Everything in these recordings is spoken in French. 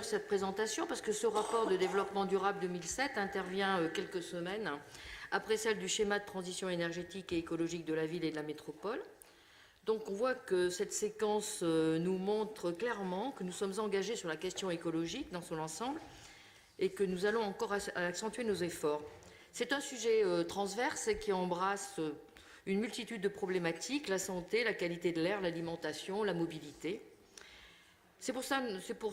Cette présentation parce que ce rapport de développement durable 2007 intervient quelques semaines après celle du schéma de transition énergétique et écologique de la ville et de la métropole. Donc on voit que cette séquence nous montre clairement que nous sommes engagés sur la question écologique dans son ensemble et que nous allons encore accentuer nos efforts. C'est un sujet transverse qui embrasse une multitude de problématiques, la santé, la qualité de l'air, l'alimentation, la mobilité. C'est pour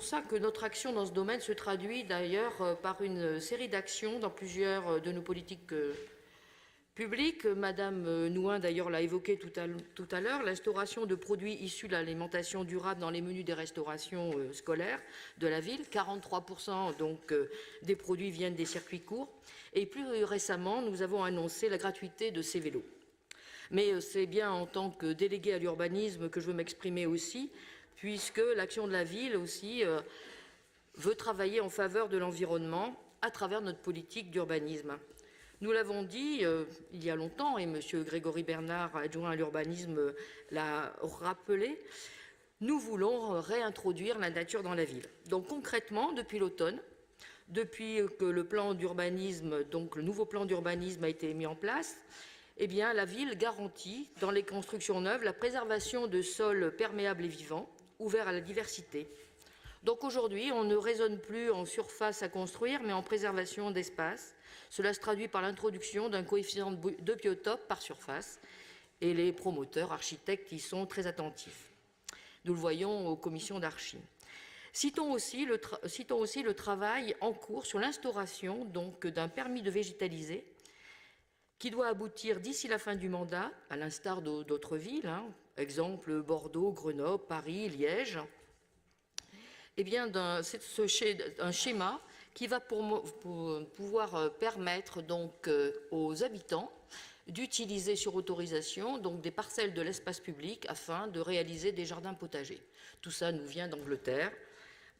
ça que notre action dans ce domaine se traduit d'ailleurs par une série d'actions dans plusieurs de nos politiques publiques. Madame Nouin d'ailleurs l'a évoqué tout à l'heure, l'instauration de produits issus de l'alimentation durable dans les menus des restaurations scolaires de la ville. 43% donc des produits viennent des circuits courts. Et plus récemment, nous avons annoncé la gratuité de ces vélos. Mais c'est bien en tant que délégué à l'urbanisme que je veux m'exprimer aussi, puisque l'action de la ville aussi veut travailler en faveur de l'environnement à travers notre politique d'urbanisme. Nous l'avons dit il y a longtemps, et M. Grégory Bernard, adjoint à l'urbanisme, l'a rappelé, nous voulons réintroduire la nature dans la ville. Donc concrètement, depuis l'automne, depuis que le plan d'urbanisme, donc le nouveau plan d'urbanisme a été mis en place, eh bien, la ville garantit, dans les constructions neuves, la préservation de sols perméables et vivants, ouverts à la diversité. Donc aujourd'hui, on ne raisonne plus en surface à construire, mais en préservation d'espace. Cela se traduit par l'introduction d'un coefficient de biotope par surface, et les promoteurs, architectes, y sont très attentifs. Nous le voyons aux commissions d'archi. Citons aussi le travail en cours sur l'instauration d'un permis de végétaliser, qui doit aboutir d'ici la fin du mandat, à l'instar d'autres villes, exemple Bordeaux, Grenoble, Paris, Liège, eh bien, c'est un schéma qui va pouvoir permettre donc aux habitants d'utiliser sur autorisation donc des parcelles de l'espace public afin de réaliser des jardins potagers. Tout ça nous vient d'Angleterre,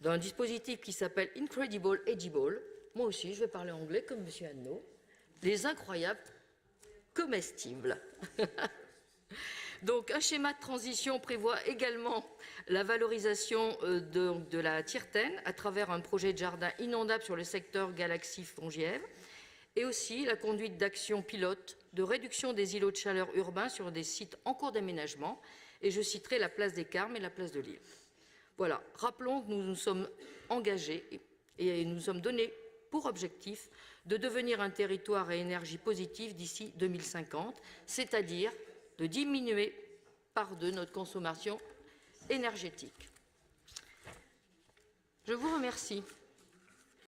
d'un dispositif qui s'appelle Incredible Edible. Moi aussi, je vais parler anglais comme M. Anneau. Les incroyables comestibles. Donc, un schéma de transition prévoit également la valorisation de la Tyrtaine à travers un projet de jardin inondable sur le secteur Galaxie-Fongièvre et aussi la conduite d'actions pilotes de réduction des îlots de chaleur urbains sur des sites en cours d'aménagement. Et je citerai la place des Carmes et la place de Lille. Voilà. Rappelons que nous nous sommes engagés et nous sommes donnés pour objectif de devenir un territoire à énergie positive d'ici 2050, c'est-à-dire de diminuer par 2 notre consommation énergétique. Je vous remercie.